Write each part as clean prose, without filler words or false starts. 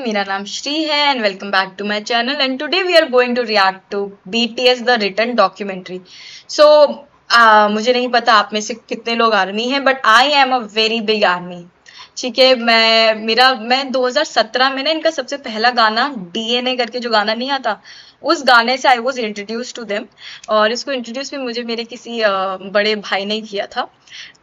मेरा नाम श्री है and welcome back to my channel and today we are going to react to BTS the written documentary. So मुझे नहीं पता आप में से कितने लोग आर्मी हैं, but I am a very big army. ठीक है, मैं 2017 में ना इनका सबसे पहला गाना DNA करके जो गाना नहीं आता, उस गाने से I was introduce to them. और इसको इंट्रोड्यूस भी मुझे मेरे किसी बड़े भाई ने किया था।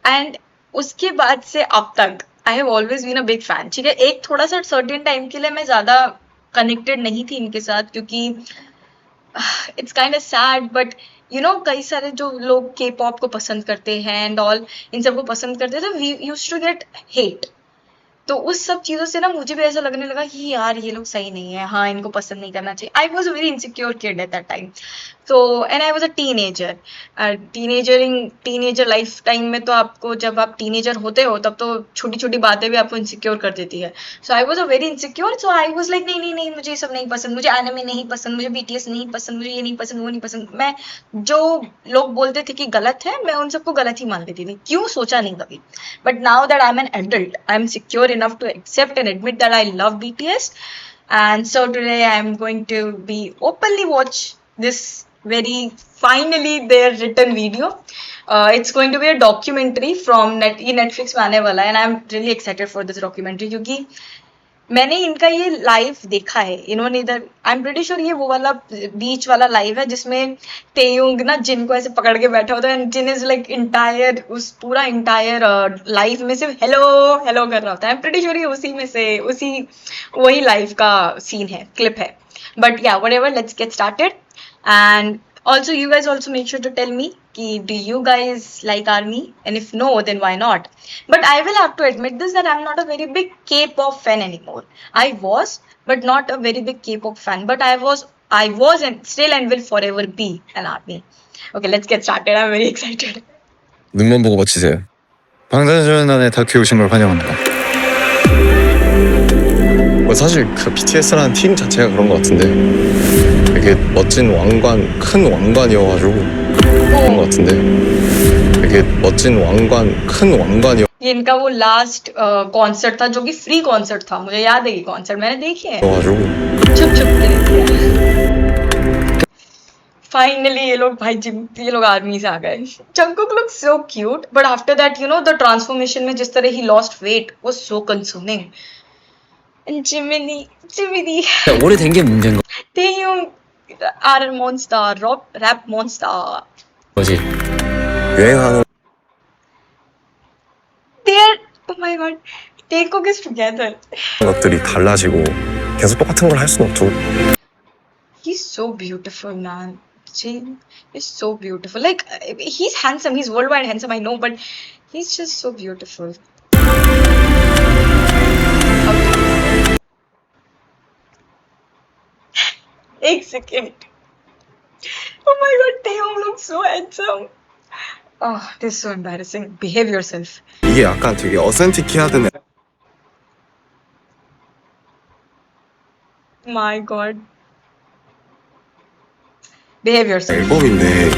एंड उसके बाद से अब तक I have always been a big fan. ठीक है, एक थोड़ा सा सर्टेन टाइम के लिए मैं ज्यादा कनेक्टेड नहीं थी इनके साथ, क्योंकि it's kind of sad, but you know कई सारे जो लोग के पॉप को पसंद करते हैं एंड ऑल, इन सबको पसंद करते थे, we used to get hate. तो उस सब चीजों से ना मुझे भी ऐसा लगने लगा कि यार ये लोग सही नहीं है, हाँ इनको पसंद नहीं करना चाहिए। I was a very insecure kid at that time. तो and I was a teenager. Teenager life time में तो आपको, जब आप टीनेजर होते हो तब तो छोटी छोटी बातें भी आपको इनसिक्योर कर देती है। So I was a very insecure. So I was like नहीं नहीं नहीं, मुझे ये सब नहीं पसंद, मुझे एनिमे नहीं पसंद, मुझे BTS नहीं पसंद, मुझे ये नहीं पसंद, वो नहीं पसंद। मैं जो लोग बोलते थे कि गलत है, मैं उन सबको गलत ही मान लेती थी, क्यों सोचा नहीं कभी। But now that I'm an adult, I'm secure enough to accept and admit that I love BTS. And so today I'm going to be openly watch this very finally their written video. It's going to be a documentary from Netflix में आने वाला है, and I'm really excited for this documentary क्योंकि मैंने इनका ये live देखा है। इन्होंने इधर, आई एम प्रीटी श्योर ये वो वाला बीच वाला लाइव है जिसमें तेयुंग ना जिन को ऐसे पकड़ के बैठा होता है and jinn is like entire, उस पूरा इंटायर लाइव में सिर्फ हेलो हेलो कर रहा होता है। आई एम प्रीटी श्योर ये उसी में से वही लाइव का सीन है, क्लिप है। बट या whatever, let's get started. And also you guys also make sure to tell me do you guys like army, and if no then why not. But I will have to admit this, that I'm not a very big K-pop fan anymore. I was, but not a very big K-pop fan, but I was and still and will forever be an army. Okay, let's get started. I'm very excited. 눈만 보고 맞히세요. 방탄소년단에 다큐 오신 걸 환영합니다. 사실 그 BTS라는 팀 자체가 그런 것 같은데 되게 멋진 왕관, 큰 왕관이어가지고 그런 것 같은데 되게 멋진 왕관, 큰 왕관이어. ये इनका वो last concert था जो कि free concert था, मुझे याद है ये कॉन्सर्ट मैंने देखी है छुप छुप के देखी है। फाइनली ये लोग ये लोग आर्मी से आ गए। Jungkook look so cute, but after that you know the transformation में जिस तरह ही lost weight was so concerning. And जिमिनी 오래된 게 문제인 거. 태용 are monster, rap monster. 거지. 유행하는 They're, oh my god, Taekook is together. 것들이 달라지고 계속 똑같은 걸 할 수는 없죠. He's so beautiful, man. Jin is so beautiful. Like, he's handsome. He's worldwide handsome, I know, but he's just so beautiful. एक second. Oh my god, Taeyong looks so handsome. Oh, this is so embarrassing. Behave yourself. 이게 약간 되게 어센티키하던 My god. Behave yourself. 앨범인데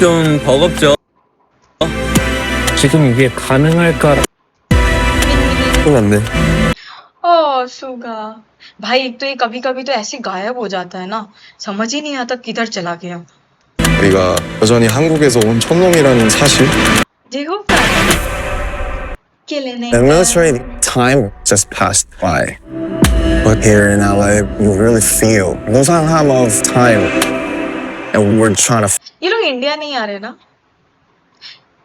좀 버겁죠. 지금 이게 가능할까? 맞네. ओह सुगा भाई, एक तो ये कभी कभी तो ऐसे गायब हो जाता है ना, समझ ही नहीं आता किधर चला गया। 우리가 여전히 한국에서 온 촌놈이라는 사실. देखो killing The it. military time just passed by. But here in LA, you really feel 무상함 of time. And we're trying to ये लोग इंडिया नहीं आ रहे ना,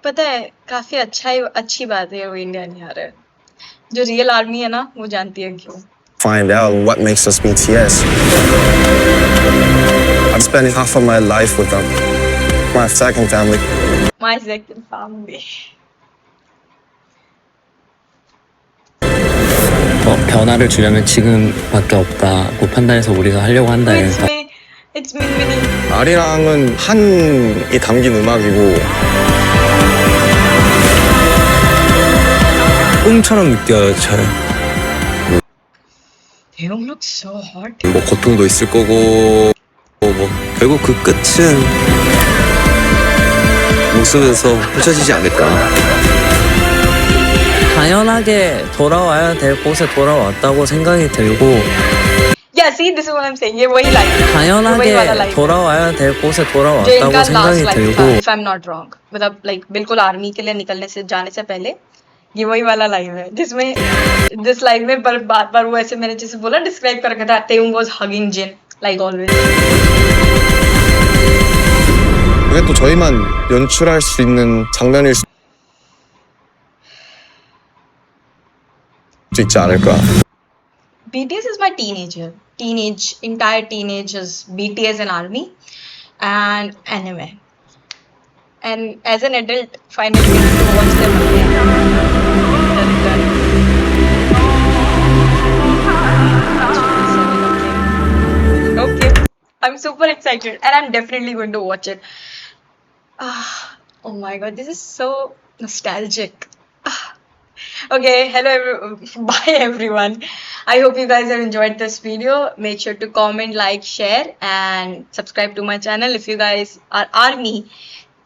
पता है, काफी अच्छी बात है वो इंडिया नहीं आ रहे। जो रियल आर्मी है ना वो जानती है क्यों। find out what makes us BTS. I'm spending half of my life with them. My second family. My second family. 변화를 주려면 지금밖에 없다고 판단해서 우리가 하려고 한다. It's me. 아리랑은 한이 담긴 음악이고 꿈처럼 느껴져요. Taeyong looks so hot. 뭐 고통도 있을 거고 뭐 결국 그 끝은 모습에서 펼쳐지지 않을까. 당연하게 돌아와야 될 곳에 돌아왔다고 생각이 들고 Yeah, see, this is what I'm saying. ये वही line है. ये वही वाला 당연하게 line है. 돌아와야 될 곳에 जो 돌아왔다고 इनका 생각이 last line 들고 था, if I'm not wrong. मतलब like बिल्कुल आर्मी के लिए निकलने से जाने से पहले ये वही वाला लाइन है जिसमें जिस लाइन में बार बार वो ऐसे मैंने जैसे बोला डिस्क्राइब कर रखा था Taeyong was hugging Jin like always. 그게 또 저희만 연출할 수 있는 장면일 수 있지 않을까. BTS is my entire teenage is BTS and army and anime. And as an adult, finally getting to watch them again. Okay, I'm super excited and I'm definitely going to watch it. Oh my god, this is so nostalgic. Okay, bye everyone. I hope you guys have enjoyed this video. Make sure to comment, like, share, and subscribe to my channel. If you guys are army,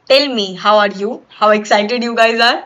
tell me how are you? How excited you guys are?